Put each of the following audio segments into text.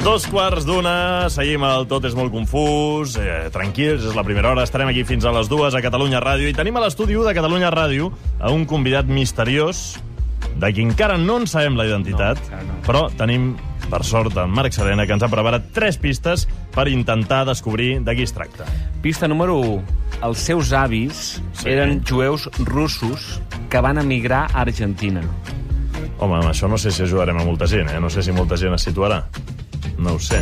2:15, seguim el Tot és molt confús, tranquils, és la primera hora, estarem aquí fins a les 2 a Catalunya Ràdio, i tenim a l'estudi de Catalunya Ràdio a un convidat misteriós, de qui encara no en sabem la identitat, però tenim, per sort, en Marc Serena, que ens ha preparat 3 pistes per intentar descobrir de qui es tracta. Pista número 1. Els seus avis eren jueus russos que van emigrar a Argentina. Home, amb això no sé si ajudarem a molta gent, No sé si molta gent es situarà. No ho sé.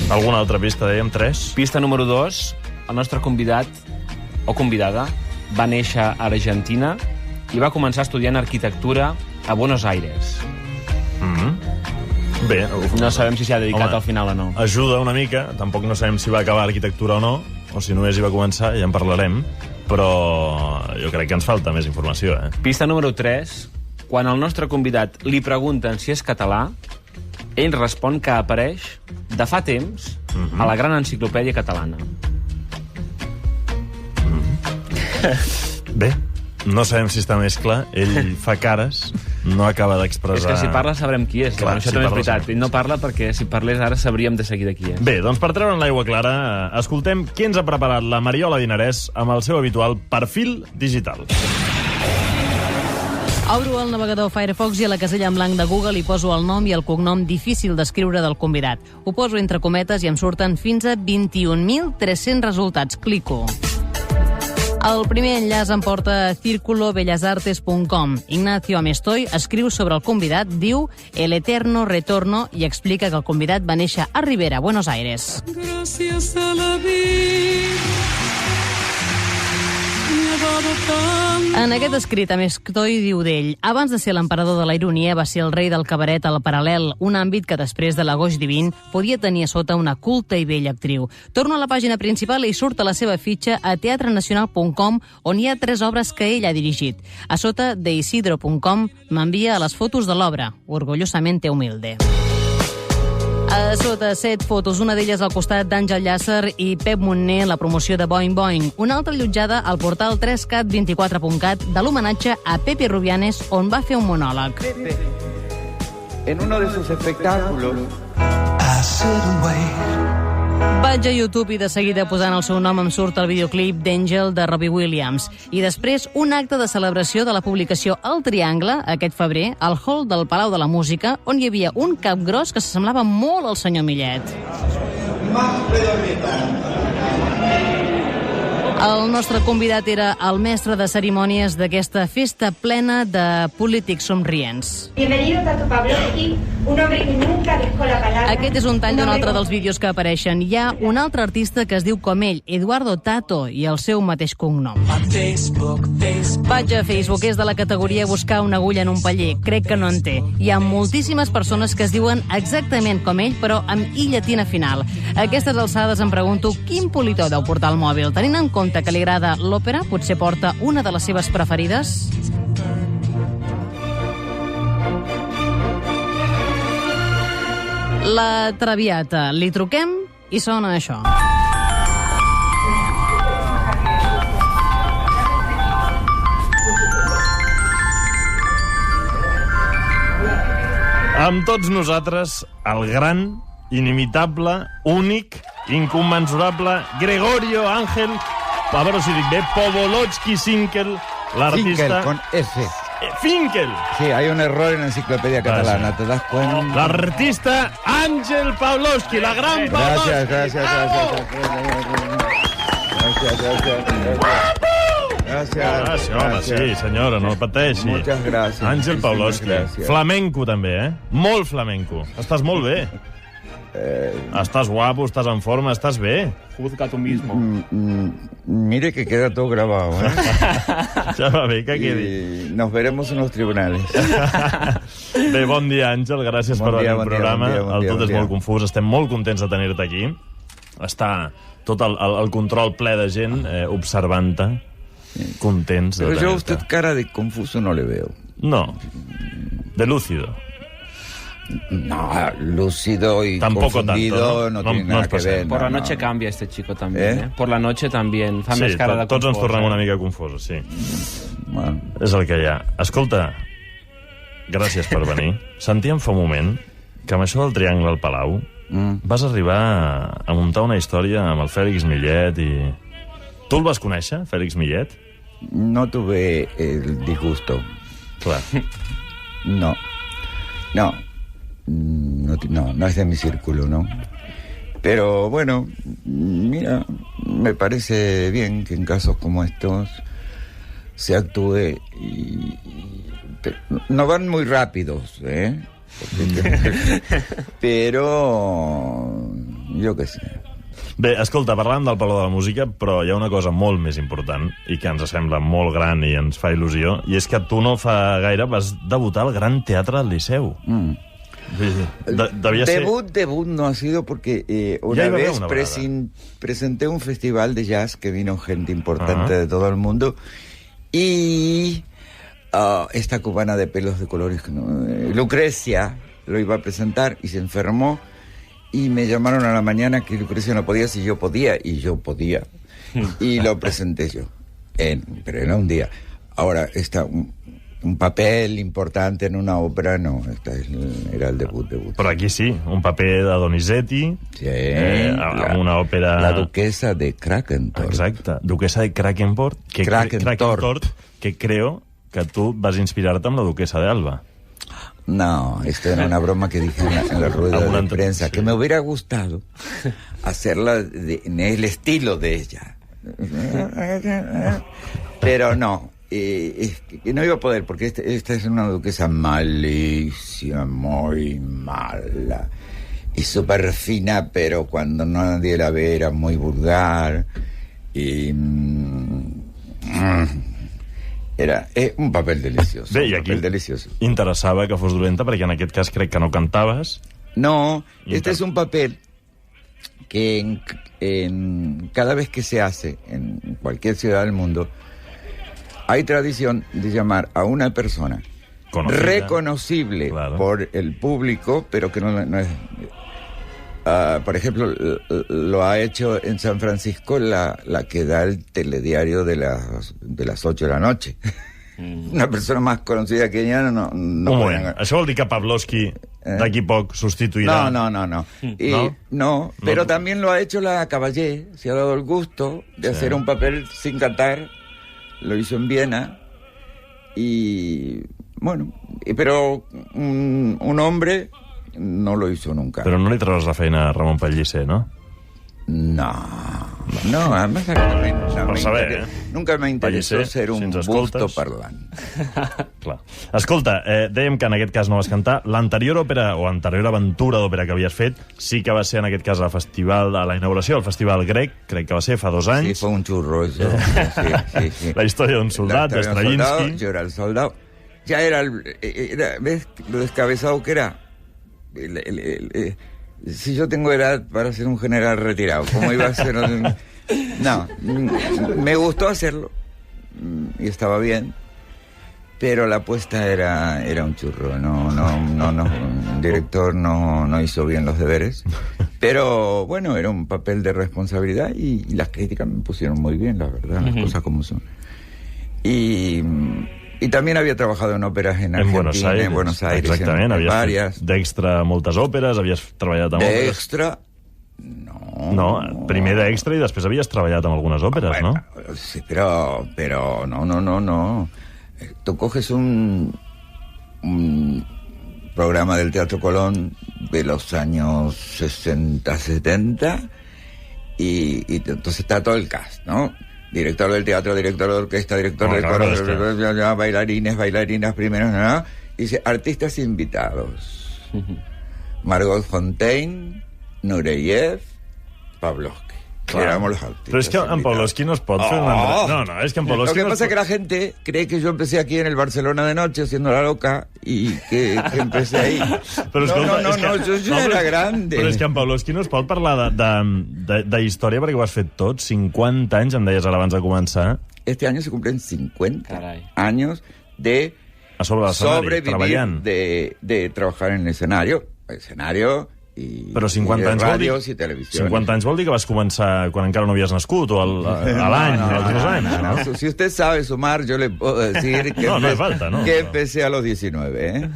Alguna altra pista, dèiem? 3? Pista número 2. El nostre convidat, o convidada, va néixer a Argentina i va començar estudiant arquitectura a Buenos Aires. Bé. No sabem si s'hi ha dedicat al final o no. Ajuda una mica. Tampoc no sabem si va acabar arquitectura o no, o si només hi va començar, ja en parlarem. Però jo crec que ens falta més informació, Pista número 3. Quan al nostre convidat li pregunten si és català, ell respon que apareix de fa temps a la Gran Enciclopèdia Catalana. Bé, no sabem si està més clar. Ell fa cares, no acaba d'expressar... És que si parla sabrem qui és. Clar, això també és veritat. Ell no parla perquè si parlés ara sabríem de seguida qui és. Bé, doncs per treure'n l'aigua clara, escoltem qui ens ha preparat la Mariola Dinarès amb el seu habitual perfil digital. Obro el navegador Firefox i a la casella en blanc de Google hi poso el nom i el cognom difícil d'escriure del convidat. Ho poso entre cometes i em surten fins a 21.300 resultats. Clico. El primer enllaç em porta a circulobellasartes.com. Ignacio Amestoy escriu sobre el convidat, diu El eterno retorno i explica que el convidat va néixer a Rivera, Buenos Aires. Gràcies a la vida. En aquest escrit, Amestoy diu d'ell: abans de ser l'emperador de la ironia, va ser el rei del cabaret al paral·lel, un àmbit que després de l'agost divin podia tenir a sota una culta i bella actriu. Torno a la pàgina principal i surt a la seva fitxa a teatrenacional.com, on hi ha 3 obres que ell ha dirigit. A sota deisidro.com m'envia les fotos de l'obra, orgullosamente humilde. A sota 7 fotos, una d'elles al costat d'Àngel Llàcer i Pep Montner, la promoció de Boing Boing. Una altra allotjada al portal 3cat24.cat de l'homenatge a Pepe Rubianes, on va fer un monòleg. Pepe, en uno de sus espectáculos... Vaig a YouTube i de seguida posant el seu nom em surt el videoclip d'Angel de Robbie Williams. I després un acte de celebració de la publicació El Triangle, aquest febrer, al hall del Palau de la Música, on hi havia un capgros que s'assemblava molt al senyor Millet. El nostre convidat era el mestre de cerimònies d'aquesta festa plena de polítics somrients. Bienvenidos a tu Pavlovsky, un hombre que nunca dijo la palabra... Aquest és un tall d'un altre dels vídeos que apareixen. Hi ha un altre artista que es diu com ell, Eduardo Tato, i el seu mateix cognom. Vaig a Facebook, és de la categoria buscar una agulla en un paller. Crec que no en té. Hi ha moltíssimes persones que es diuen exactament com ell, però amb i llatina final. A aquestes alçades em pregunto quin politó deu portar el mòbil. Tenint en compte que li agrada l'òpera, potser porta una de les seves preferides? La Traviata. Li truquem i sona això. Amb tots nosaltres, el gran, inimitable, únic, incommensurable Gregorio Ángel, a veure si dic bé, Pavlovsky Finkel, l'artista... Finkel, con S. Finkel. Sí, hay un error en la enciclopedia catalana, ¿te das cuenta? L'artista Àngel Pavlovsky, la gran Pavlovsky. Gracias. Home, sí, senyora, no pateixi. Muchas gracias. Àngel Pavlovsky. Flamenco, també, Molt flamenco. Estàs molt bé. Estàs guapo, estàs en forma, estàs bé. Juzga tu mismo. Mire que queda todo grabado, Ja va bé que quedi. Y nos veremos en los tribunales. Bé, bon dia, Àngel, gràcies per venir al programa. Bon dia, Tot és molt confús, estem molt contents de tenir-te aquí. Està tot el control ple de gent observant-te, contents de tenir-te. Pero yo a usted cara de confuso no le veo. No, de lúcido. No, lúcido y tampoco confundido tanto, no tiene nada que ver. Por la noche cambia este chico también, Por la noche también. Fa més cara de confós. Tots ens tornem una mica confosos, sí. Bueno. És el que hi ha. Escolta, gràcies per venir. Sentíem fa un moment que amb això del triangle al Palau vas arribar a muntar una història amb el Fèlix Millet i... Tu el vas conèixer, Fèlix Millet? No tuve el disgusto. Clar. No es de mi círculo, ¿no? Pero bueno, mira, me parece bien que en casos como estos se actúe pero no van muy rápidos, ¿eh? Pero yo qué sé. Bé, escolta, parlàvem del Palau de la Música, però hi ha una cosa molt més important i que ens sembla molt gran i ens fa il·lusió, i és que tu no fa gaire vas debutar al Gran Teatre del Liceu. Devia ser... Debut no ha sido porque una vez presenté un festival de jazz que vino gente importante de todo el mundo y esta cubana de pelos de colores, Lucrecia, lo iba a presentar y se enfermó y me llamaron a la mañana que Lucrecia no podía, si yo podía, y yo podía. Y lo presenté yo. Pero era un día. Ahora, un papel importante en una ópera, no, era el debut. Però aquí sí, un paper de Donizetti, sí, amb una òpera... La duquesa de Krakentorp. Exacte, duquesa de Krakentorp, que creo que tu vas inspirar-te amb la duquesa de Alba. No, esto era una broma que dije en la rueda de prensa, sí. Que me hubiera gustado hacerla en el estilo de ella. Pero no, no iba a poder, porque esta es una duquesa malísima, muy mala, y súper fina, pero cuando nadie la ve era muy vulgar, y... Era un paper delicioso. Bé, i aquí interessava que fos dolenta, perquè en aquest cas crec que no cantaves. No, este es un papel que cada vez que se hace en cualquier ciudad del mundo, hay tradición de llamar a una persona conocida, reconocible, claro, por el público, pero que no es... por ejemplo, lo ha hecho en San Francisco la que da el telediario de las 8 de la noche. Una persona más conocida que ella no un moment, això vol dir que Pavlovsky d'aquí poc sustituirà... No, pero también lo ha hecho la Caballé, se ha dado el gusto de hacer un papel sin cantar, lo hizo en Viena, y bueno, pero un hombre... no lo hizo nunca. Però no li trauràs la feina a Ramon Pellicer, no? No, además nunca me interesó ser un busto parlant. Clar. Escolta, dèiem que en aquest cas no vas cantar. L'anterior òpera, o anterior aventura d'òpera que havies fet, sí que va ser en aquest cas al festival, a la inauguració del Festival Grec, crec que va ser fa 2 anys. Sí, fue un churro eso. Sí. La història d'un soldat, de Stravinsky. Yo era el soldado. Ya era ¿ves lo descabezado que era? Si yo tengo edad para ser un general retirado, ¿cómo iba a ser? No, me gustó hacerlo y estaba bien, pero la apuesta era un churro. No, el director no hizo bien los deberes, pero bueno, era un papel de responsabilidad y las críticas me pusieron muy bien, la verdad, las cosas como son. Y también había trabajado en óperas en Argentina, en Buenos Aires, exactament, en varias. D'extra moltes òperes, havies treballat amb òperes... D'extra? No, primer d'extra i després havies treballat amb algunes òperes, bueno, ¿no? Sí, pero no. Tú coges un programa del Teatro Colón de los años 60, 70 y entonces está todo el cast, ¿no? Director del teatro, director de orquesta, director del coro, bailarinas primero, ¿no? Y dice, artistas invitados. Margot Fontaine, Nureyev, Pavlovsky. Éramos los artistas. Pero es que en Pavlovsky no es pot fer una... No, es que en Pavlovsky... Lo que pasa es que la gente cree que yo empecé aquí en el Barcelona de noche haciendo la loca y que empecé ahí. Pero escolta, yo ya era grande. Però és que en Pavlovsky no es pot parlar de història perquè ho has fet tot, 50 anys, em deies ara abans de començar. Este año se cumplen 50 años de sobrevivir de trabajar en el escenario però 50 anys radios i televisió. 50 anys vol dir que vas començar quan encara no havies nascut, o a l'any, als 2 anys, no? Si usted sabe sumar, yo le puedo decir que, no hace falta, ¿no? Que empecé a los 19, ¿eh?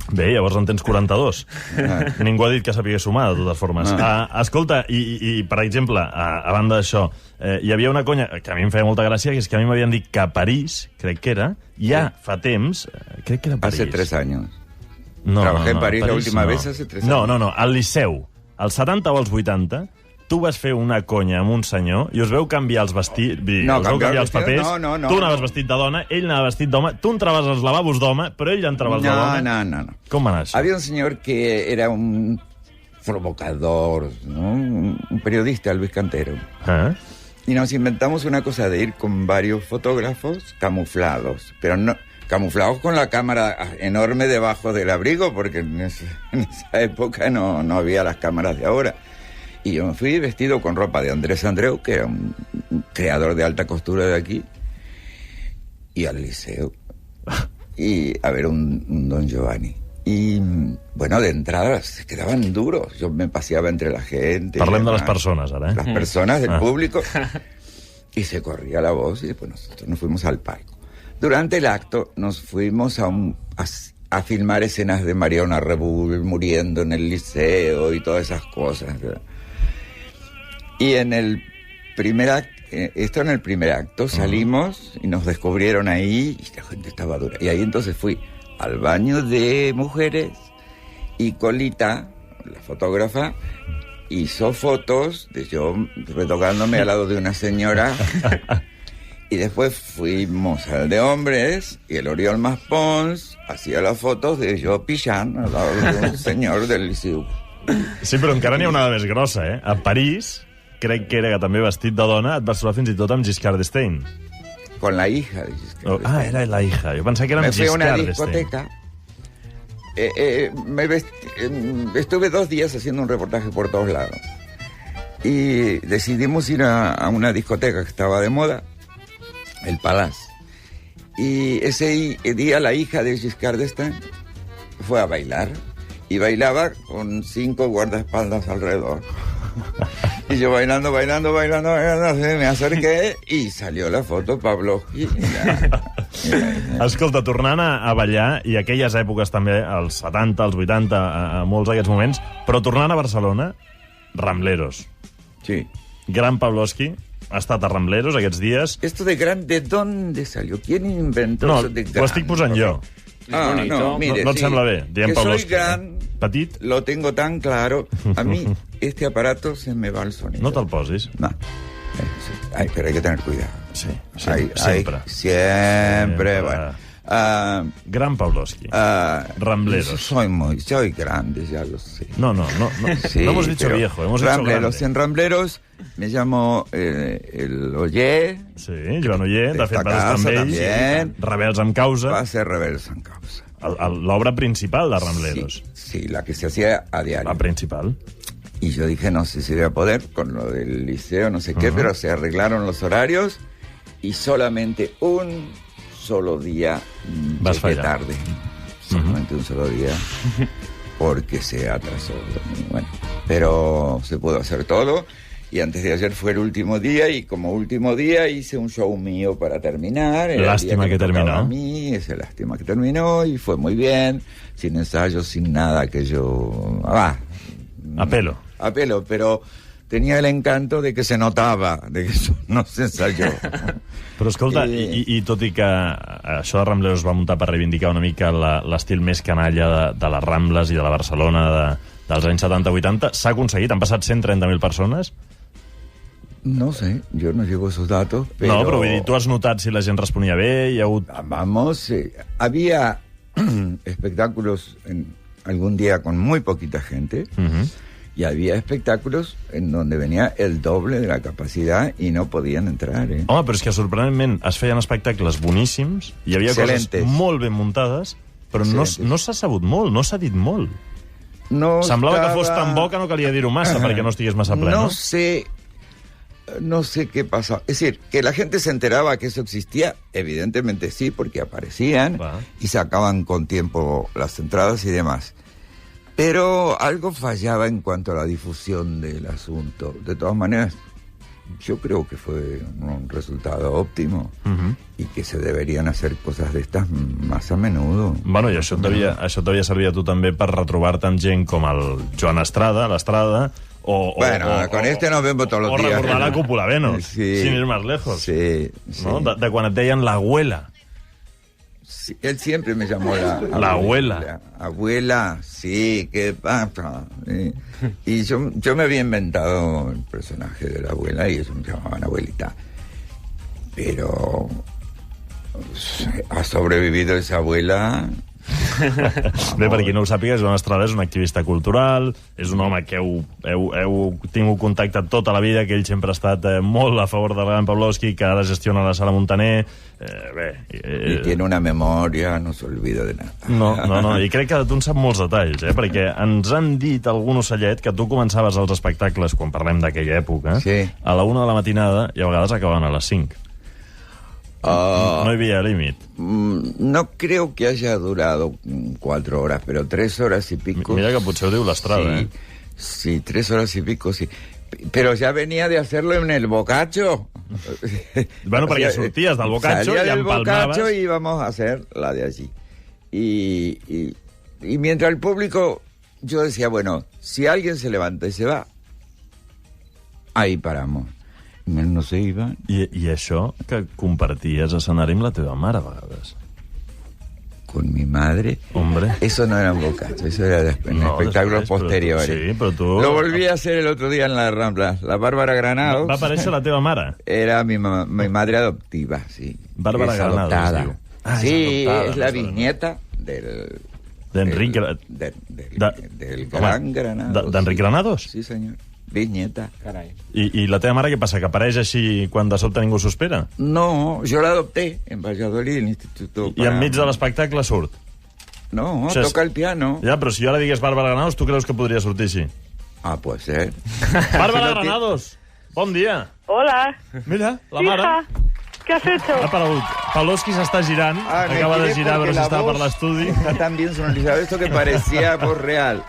Bé, llavors en tens 42. Ningú ha dit que sapigués sumar, de totes formes. Escolta, i per exemple, a banda d'això, hi havia una conya que a mi em feia molta gràcia, que és que a mi m'havien dit que a París, crec que era, ja fa temps, crec que era a París. Hace 3 años. No, Trabajé en París la última vez hace 3 años. No, al Liceu, als 70 o als 80, tu vas fer una conya amb un senyor i us veu canviar els vestits, us veu canviar els papers, tu anaves vestit de dona, ell anava vestit d'home, tu entraves als lavabos d'home, però ell entrava als de dona. No. Com va anar això? Había un señor que era un provocador, ¿no? Un periodista, Luis Cantero. Y nos inventamos una cosa de ir con varios fotógrafos camuflados, pero no camuflados con la cámara enorme debajo del abrigo, porque en esa época no había las cámaras de ahora. Y yo me fui vestido con ropa de Andrés Andreu, que era un creador de alta costura de aquí, y al Liceo. Y a ver un Don Giovanni. Y, bueno, de entrada se quedaban duros. Yo me paseaba entre la gente. Parlem de les persones, ara, Las personas del público. Y se corría la voz, y después nosotros nos fuimos al palco. Durante el acto nos fuimos a filmar escenas de Mariona Rebull muriendo en el Liceo y todas esas cosas, ¿verdad? Y en el primer acto, salimos y nos descubrieron ahí y la gente estaba dura. Y ahí entonces fui al baño de mujeres y Colita, la fotógrafa, hizo fotos de yo retocándome al lado de una señora. Y después fuimos al de hombres y el Oriol Maspons hacía las fotos de yo pillant al lado de un señor del Liceu. Sí, però encara n'hi ha una més grossa, eh? A París, crec que era també vestit de dona, et vas trobar fins i tot amb Giscard d'Estaing. Con la hija de Giscard d'Estaing. Era la hija. Jo pensava que era amb Giscard d'Estaing. Me fui a una discoteca. Estuve 2 días haciendo un reportaje por todos lados. Y decidimos ir a una discoteca que estaba de moda, el Palace. Y ese día la hija de Giscard d'Estaing fue a bailar. Y bailaba con 5 guardaespaldas alrededor. Y yo bailando, me acerqué y salió la foto Pavlovsky. Escolta, tornant a ballar, i aquelles èpoques també, als 70, als 80, a molts d'aquests moments, però tornant a Barcelona, Rambleros. Sí. Gran Pavlovsky ha estat a Rambleros aquests dies. Esto de gran, ¿de dónde salió? ¿Quién inventó eso de gran? Ho estic posant jo. No, mire, no et sembla bé? Diem que Pavlovsky. Soy gran, petit. Lo tengo tan claro. A mí este aparato se me va el sonido. No te'l posis. No. Ay, pero hay que tener cuidado. Sí, siempre. Siempre, bueno. Gran Pavlovsky. Rambleros. Soy grande, ya lo sé. No. Sí, no hemos dicho viejo, hemos dicho grande. En Rambleros me llamo el Oller. Sí, Joan Oller, de fet vas estar amb ell. Rebels amb causa. Va ser Rebels amb causa. L'obra principal de Rambleros. Sí, la que se hacía a diario. La principal. Y yo dije, no sé si voy a poder, con lo del liceo, no sé qué, pero se arreglaron los horarios y solamente un solo día llegué tarde. Solamente un solo día, porque se atrasó. Bueno, pero se pudo hacer todo. Y antes de ayer fue el último día, y como último día hice un show mío para terminar. Lástima que terminó. A mí, lástima que terminó, y fue muy bien, sin ensayos, sin nada, que yo... A pelo, pero tenía el encanto de que se notava, de que això no s'ensayó. Però escolta, i tot i que això de Rambleros va muntar per reivindicar una mica l'estil més canalla de les Rambles i de la Barcelona dels anys 70-80, s'ha aconseguit? Han passat 130.000 persones? No sé, yo no llevo esos datos, pero... No, però vull dir, tu has notat si la gent responia bé? Hi ha hagut... Vamos, había espectáculos algún día con muy poquita gente, y había espectáculos en donde venía el doble de la capacidad y no podien entrar. Home, però és que sorprenentment es feien espectacles boníssims, hi havia coses molt ben muntades, però no s'ha sabut molt, no s'ha dit molt. Semblava que fos tan bo que no calia dir-ho massa perquè no estigués massa ple, no? No sé qué pasó. Es decir, que la gente se enteraba que eso existía, evidentemente sí, porque aparecían y sacaban con tiempo las entradas y demás. Pero algo fallaba en cuanto a la difusión del asunto. De todas maneras, yo creo que fue un resultado óptimo y que se deberían hacer cosas de estas más a menudo. Bueno, i això et devia servir a tu també per retrobar-te amb gent com el Joan Estrada, l'Estrada, con este nos vemos todos los días. O recordar la Cúpula Venus, sí, sin ir más lejos. Sí, sí. ¿No? De quan et deien l'abuela. Sí, él siempre me llamó la abuela. La abuela, sí, ¿qué pasa? Y yo me había inventado el personaje de la abuela y ellos me llamaban abuelita. Pero ha sobrevivido esa abuela... Bé, per qui no ho sàpiga, Joan Estrada és un activista cultural, és un home que heu tingut contacte tota la vida, que ell sempre ha estat molt a favor del gran Pavlovsky, que ara gestiona la Sala Montaner. I tiene una memòria, no s'olvida de nada. No, i crec que tu en sap molts detalls, perquè ens han dit algun ocellet que tu començaves els espectacles, quan parlem d'aquella època, a la 1 de la matinada i a vegades acabaven a les 5. No había límite. No creo que haya durado 4 horas, pero 3 horas y pico. Mira que potser ho diu l'Estrada, Sí, 3 horas y pico, sí. Pero ya venía de hacerlo en el Boccaccio. Bueno, perquè sorties del Boccaccio y empalmaves. Boccaccio y íbamos a hacer la de allí. Y mientras el público, yo decía, bueno, si alguien se levanta y se va, ahí paramos. Él no se iba. I això que comparties escenari amb la teva mare a vegades? Con mi madre. Hombre. Eso no era un Boccaccio, eso era en espectáculos posteriores. Sí, pero tú... Lo volví a hacer el otro día en la Rambla. La Bárbara Granados. Va aparèixer la teva mare? Era mi madre adoptiva, sí. Bárbara Granados, adoptada. diu. Sí, es adoptada, es la bisnieta d'Enric del gran Granados. ¿D'Enric Granados? Sí, senyor. Bisnieta. Carai. I la teva mare què passa, que apareix així quan de sobte ningú s'ho espera? No, yo la adopté en Valladolid, el instituto. I enmig de l'espectacle surt? No, o sea, toca el piano. Ja, però si jo ara digués Bárbara Granados, tu creus que podria sortir així? Ah, puede ser. Bárbara Granados, bon dia. Hola. Mira, la mare. Hija, ¿qué has hecho? Ha aparegut. Pavlovsky s'està girant, acaba de girar a veure si estava per l'estudi. Está tan bien sonorizado esto que parecía voz real.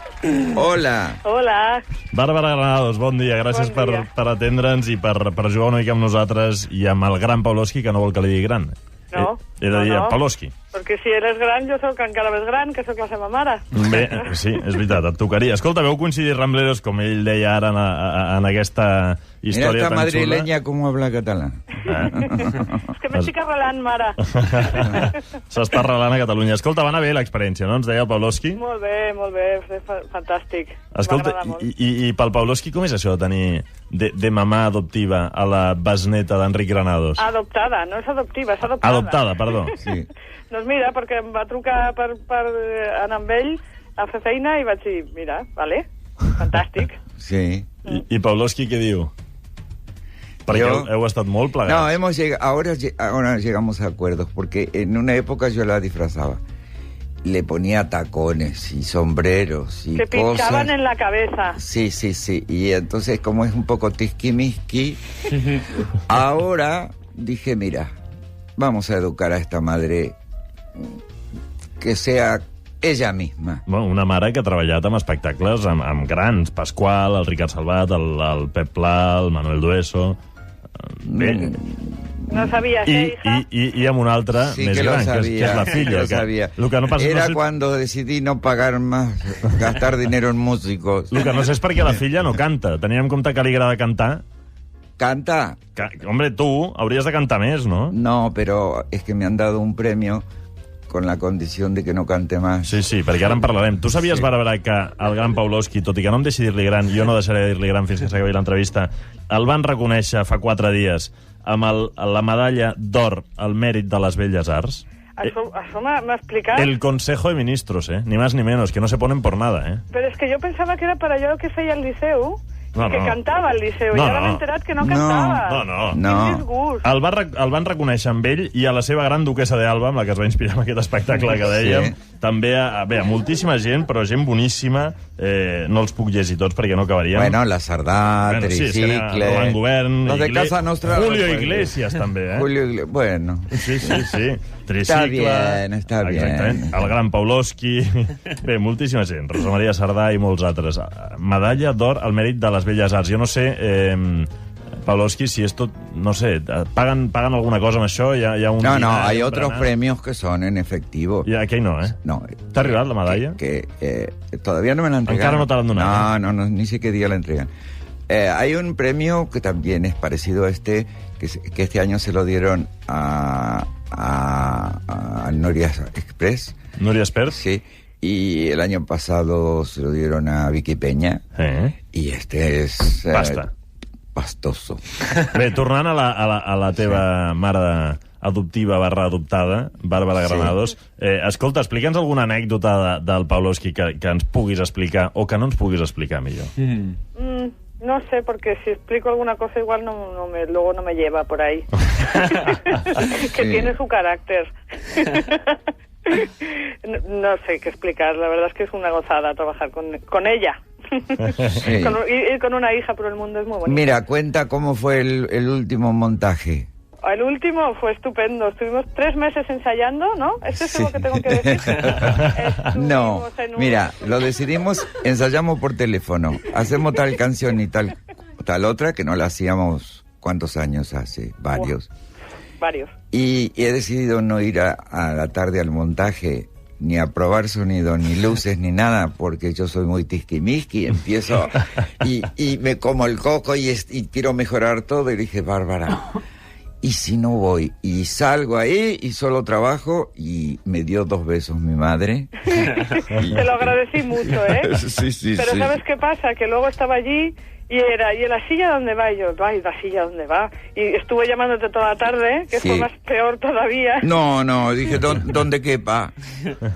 Hola. Hola. Bàrbara Granados, bon dia. Gràcies Bon dia. per atendre'ns i per jugar una mica amb nosaltres i amb el gran Pavlovsky, que no vol que li digui gran. No. He de dir Pavlovsky. Perquè si eres gran, jo sóc encara més gran, que sóc la seva mare. Bé, sí, és veritat, et tocaria. Escolta, veu coincidir Rambleros, com ell deia ara en aquesta història tan xula. Mira esta madrileña com habla català. És que m'estic arrelant, mare. S'està arrelant a Catalunya. Escolta, va anar bé l'experiència, no? Ens deia el Pavlovsky. Molt bé, fantàstic. Escolta, i pel Pavlovsky com és això de tenir de mamà adoptiva a la besneta d'Enric Granados? Adoptada, no és adoptiva, és adoptada. Adoptada, perdó. Sí. Doncs mira, perquè em va trucar per anar amb ell a fer feina i vaig dir, mira, vale, fantàstic. Sí. I Pavlovsky què diu? Perquè heu estat molt plegats. No, ahora llegamos a acuerdos, porque en una época yo la disfrazaba. Le ponía tacones y sombreros y Te cosas. pinchaban en la cabeza. Sí. Y entonces, como es un poco tisquimisqui, ahora dije, mira, vamos a educar a esta madre que sea ella misma. Bueno, una mare que ha treballat amb espectacles amb grans, Pasqual, el Ricard Salvat, el Pep Pla, el Manuel Dueso... Bé. No sabía ser hija. I amb una altra sí, més que gran, sabía, que és la filla. lo sabía. Lo que no passa, Era no sé... cuando decidí no pagar más, gastar dinero en músicos. El que no sé és perquè la filla no canta. Tenia en compte que li agrada cantar. ¿Canta? Hombre, tu hauries de cantar més, no? No, pero es que me han dado un premio con la condición de que no cante más. Sí, perquè ara en parlarem. Tu sabies, Bàrbara, que el gran Pavlovsky, tot i que no em deixi dir-li gran, jo no deixaré de dir-li gran fins que s'acabi l'entrevista, el van reconèixer fa 4 dies amb la medalla d'or al mèrit de les Belles Arts? Això m'ha explicat. El Consejo de Ministros, ni más ni menos, que no se ponen por nada, Pero es que yo pensaba que era para allò que feia el Liceu, No, que no. cantava al Liceu, i ara m'he enterat que no cantava. No. Quin disgust. El van reconèixer amb ell i a la seva gran duquessa d'Alba, amb la que es va inspirar en aquest espectacle que dèiem, també a moltíssima gent, però gent boníssima, no els puc llegir tots perquè no acabaríem. Bueno, la Sardà, Tricicle... Roman Govern... Los de Casa Nostra... Julio Iglesias, també, Julio Iglesias, bueno... Sí. Tricicle... Está bien. El gran Pavlovsky... Bé, moltíssima gent. Rosa Maria Sardà i molts altres. Medalla d'or al mèrit de les Belles Arts. Jo no sé... Pavlovsky, si és tot... No sé, paguen alguna cosa amb això? Hi ha un no, hay otros premios que son en efectivo. I aquell no, eh? No. ¿T'ha arribat la medalla? Todavía no me la entregan. Encara no te l'han donat. No, ni sé qué día la entregan. Hay un premio que también es parecido a este, que este año se lo dieron a Noria Express. Núria Espert? Sí. Y el año pasado se lo dieron a Vicky Peña. Y este es... Basta. Pastoso. Bé, tornant a la teva mare adoptiva / adoptada, Bàrbara Granados, escolta, explica'ns alguna anècdota del Pavlovsky que ens puguis explicar o que no ens puguis explicar millor. No sé, porque si explico alguna cosa igual luego no me lleva por ahí. Que tiene su carácter. No sé qué explicar, la verdad es que es una gozada trabajar con ella. Sí. Ir con una hija por el mundo es muy bonito. Mira, cuenta cómo fue el último montaje. El último fue estupendo. Estuvimos 3 meses ensayando, ¿no? ¿Esto es lo que tengo que decir? No, mira, lo decidimos, ensayamos por teléfono. Hacemos tal canción y tal otra, que no la hacíamos, ¿cuántos años hace? Varios. Varios. Y he decidido no ir a la tarde al montaje, ni a probar sonido, ni luces, ni nada, porque yo soy muy tisquimisqui, empiezo y me como el coco y quiero mejorar todo. Y dije, Bárbara, ¿y si no voy? Y salgo ahí y solo trabajo, y me dio 2 besos mi madre. Te lo agradecí mucho, ¿eh? Sí. Pero ¿sabes qué pasa? Que luego estaba allí y la silla dónde va? Y yo, ay, la silla dónde va. Y estuve llamándote toda la tarde, que fue más peor todavía. No, dije, ¿dónde quepa?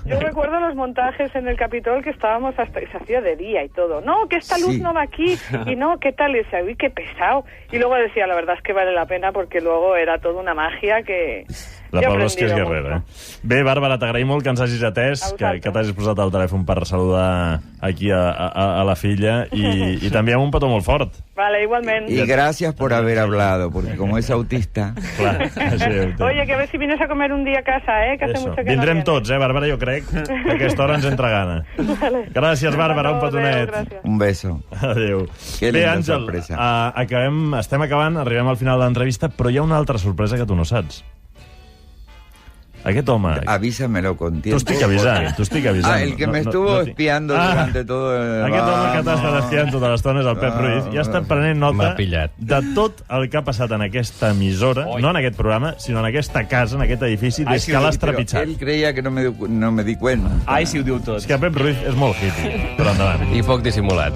Yo recuerdo los montajes en el Capitol que estábamos hasta que se hacía de día y todo. No, que esta luz no va aquí. Y no, ¿qué tal? Y decía, uy, qué pesado. Y luego decía, la verdad es que vale la pena, porque luego era toda una magia que... La Pavlovsky és guerrera, eh? Bé, Bàrbara, t'agraïm molt que ens hagis atès, que t'hagis posat al telèfon per saludar aquí a la filla, i també amb un petó molt fort. Vale, igualment. Y gracias por haber hablado, porque como es autista... Clar, Oye, que a ver si vienes a comer un día a casa, ¿eh? Que hace mucho que vindrem no tots, Bàrbara, jo crec que a aquesta hora ens entra gana. Vale. Gràcies, Bàrbara, un petonet. Un beso. Adéu. Que Bé, linda Àngel, sorpresa. estem acabant, arribem al final de l'entrevista, però hi ha una altra sorpresa que tu no saps. Aquest home... Avísamelo con tiempo. T'ho estic avisant. El que me estuvo espiando durante todo el... Aquest home que t'ha estat espiant tota l'estona és el Pep Ruiz, i ha estat prenent nota de tot el que ha passat en aquesta emissora, no en aquest programa, sinó en aquesta casa, en aquest edifici, des que l'has trepitjat. Ell creia que no me di cuenta. Ai, si ho diu tot. És que Pep Ruiz és molt hippie, però endavant. I poc dissimulat.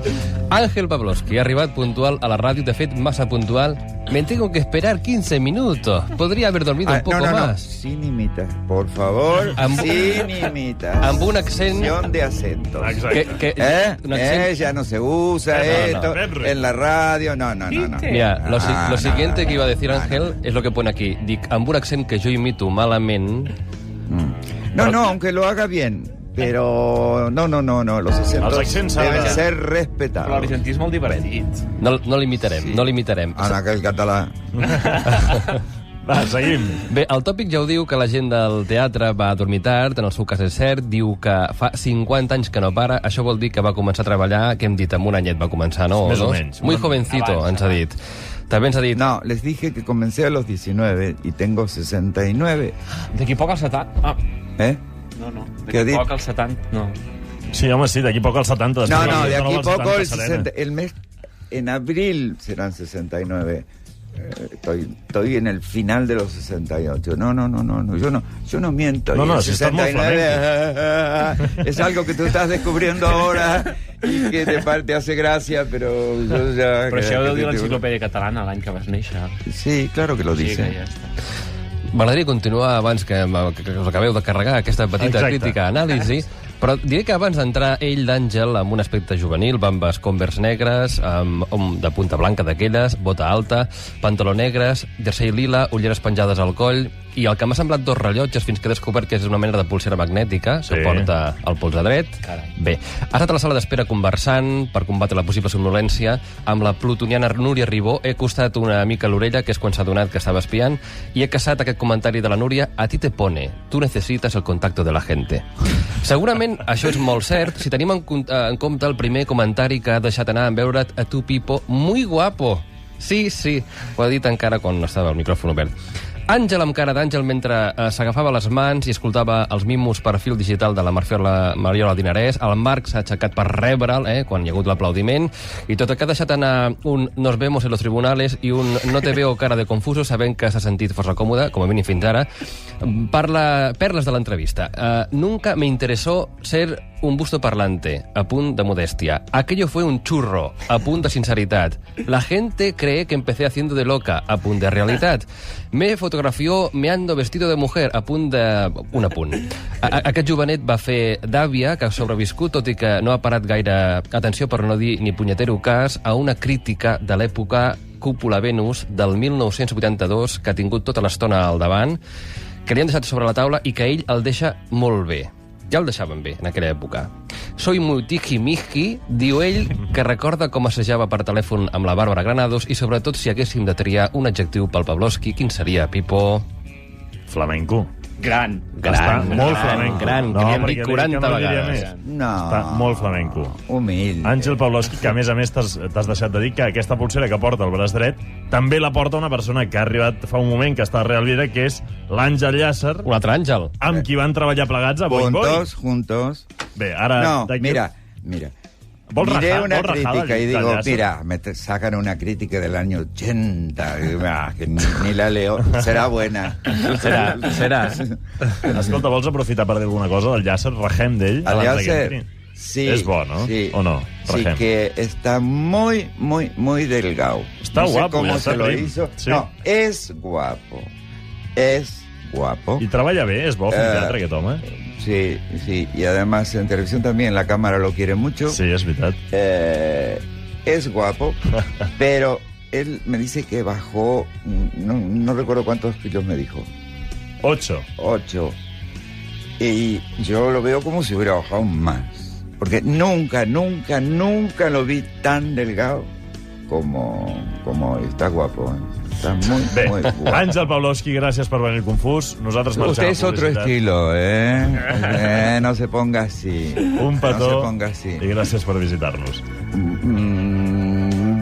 Ángel Pavlovsky ha arribat puntual a la ràdio, de fet, massa puntual. Me tengo que esperar 15 minutos. Podría haber dormido un poco más. Sin imitar, por favor. Sin imitar. Amb un accent... de acentos. Un accent... Ya no se usa esto en la radio. No. Mira, lo siguiente que iba a decir Ángel es lo que pone aquí. Dic, amb un accent que jo imito malament... No, aunque lo haga bien. Pero no, los acentos deben ser respetados. Però l'argentí és molt divertit. No l'imitarem. En aquell català. Va, seguim. Bé, el tòpic ja ho diu, que la gent del teatre va dormir tard, en el seu cas és cert, diu que fa 50 anys que no para, això vol dir que va començar a treballar, que hem dit, amb un anyet va començar, no? Més o menys. Muy jovencito, ens ha dit. També ens ha dit... No, les dije que comencé a los 19 y tengo 69. D'aquí poc al 70. Ah. No. D'aquí poc al 70, no. Sí, home, sí, d'aquí poc al 70. No, de aquí poco el 60. El mes, en abril serán 69. Estoy en el final de los 68. No, yo no miento. No, 69 es algo que tú estás descubriendo ahora y que te hace gracia, pero yo ya... Però això ho deu dir l'Enciclopèdia Catalana l'any que vas néixer. Sí, claro que lo dice. Sí, que ja està. M'agradaria continuar abans que us acabeu de carregar aquesta petita crítica anàlisi, però diré que abans d'entrar ell d'Àngel amb un aspecte juvenil, amb Converse negres, de punta blanca d'aquelles, bota alta, pantaló negres, jersei lila, ulleres penjades al coll, i el que m'ha semblat 2 rellotges fins que he descobert que és una mena de pulsera magnètica que porta al polze dret. Carai. Bé, ha estat a la sala d'espera conversant per combatre la possible somnolència amb la plutoniana Núria Ribó. He costat una mica l'orella, que és quan s'ha donat que estava espiant, i he caçat aquest comentari de la Núria: a ti te pone, tu necesitas el contacto de la gente. Segurament això és molt cert si tenim en compte el primer comentari que ha deixat anar en veure't a tu, Pipo, muy guapo. Sí, ho ha dit encara quan estava el micròfon obert. Àngel amb cara d'àngel mentre s'agafava les mans i escoltava els mimos per fil digital de la Mariola Dinarès. El Marc s'ha aixecat per rebre'l, quan hi ha hagut l'aplaudiment, i tot el que ha deixat anar un nos vemos en los tribunales i un no te veo cara de confuso, sabent que s'ha sentit força còmode, com a mínim fins ara. Perles de l'entrevista. Nunca me interesó ser un busto parlante, a punt de modestia. Aquello fue un churro, a punt de sinceritat. La gente cree que empecé haciendo de loca, a punt de realitat. Me fotografió meando vestido de mujer, a punt de... un apunt. Aquest jovenet va fer d'àvia, que ha sobreviscut, tot i que no ha parat gaire atenció, per no dir ni punyetero cas, a una crítica de l'època Cúpula Venus del 1982, que ha tingut tota l'estona al davant, que li han deixat sobre la taula i que ell el deixa molt bé. Ja el deixaven bé, en aquella època. Soy muy tiki-miki, diu ell, que recorda com assajava per telèfon amb la Bàrbara Granados i, sobretot, si haguéssim de triar un adjectiu pel Pavlovsky, quin seria, Pipo? Flamenco. Gran. Està molt flamenco. Gran, que n'hi hem dit 40 vegades. No. Està molt flamenco. Humil. Àngel Pavlovsky, que a més t'has deixat de dir que aquesta pulsera que porta al braç dret també la porta una persona que ha arribat fa un moment, que està a Real Vida, que és l'Àngel Llàcer. Un altre Àngel. Amb qui van treballar plegats a Boi Boi. Juntos. Bé, ara... No, mira. Miré una crítica y digo, mira, me sacan una crítica del año 80, que ni la leo, serà buena. Serà. Escolta, vols aprofitar per dir alguna cosa del Llàcer? Rajem d'ell? El Llàcer, sí. És bo, no? Sí. O no? Rajem. Sí, que está muy delgado. Está no guapo, sé cómo se lo Rim. hizo. Sí. No, es guapo. Es guapo. I treballa bé, és bo fer teatre, aquest home. Sí, y además en televisión también la cámara lo quiere mucho. Sí, es verdad. Es guapo, pero él me dice que bajó, no recuerdo cuántos kilos me dijo. 8. Y yo lo veo como si hubiera bajado más. Porque nunca lo vi tan delgado como está guapo. Está muy guapo. Àngel Pavlovsky, gràcies per venir confús. Nosaltres marxem. Usted es otro estilo, no se ponga así. Un petó. No se ponga así. Y gracias por visitarnos.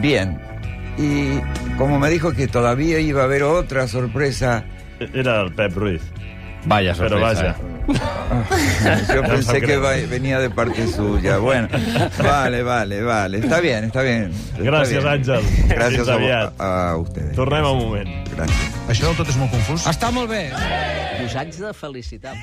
Bien. Y como me dijo que todavía iba a haber otra sorpresa... Era el Pep Ruiz. Vaya sorpresa. Pero vaya. Yo pensé que venía de parte suya. Bueno, vale. Está bien. Gràcies, Àngel. Gràcies a ustedes. Tornem a un moment. Gràcies. Això del tot és molt confús? Està molt bé. Us haig de felicitar.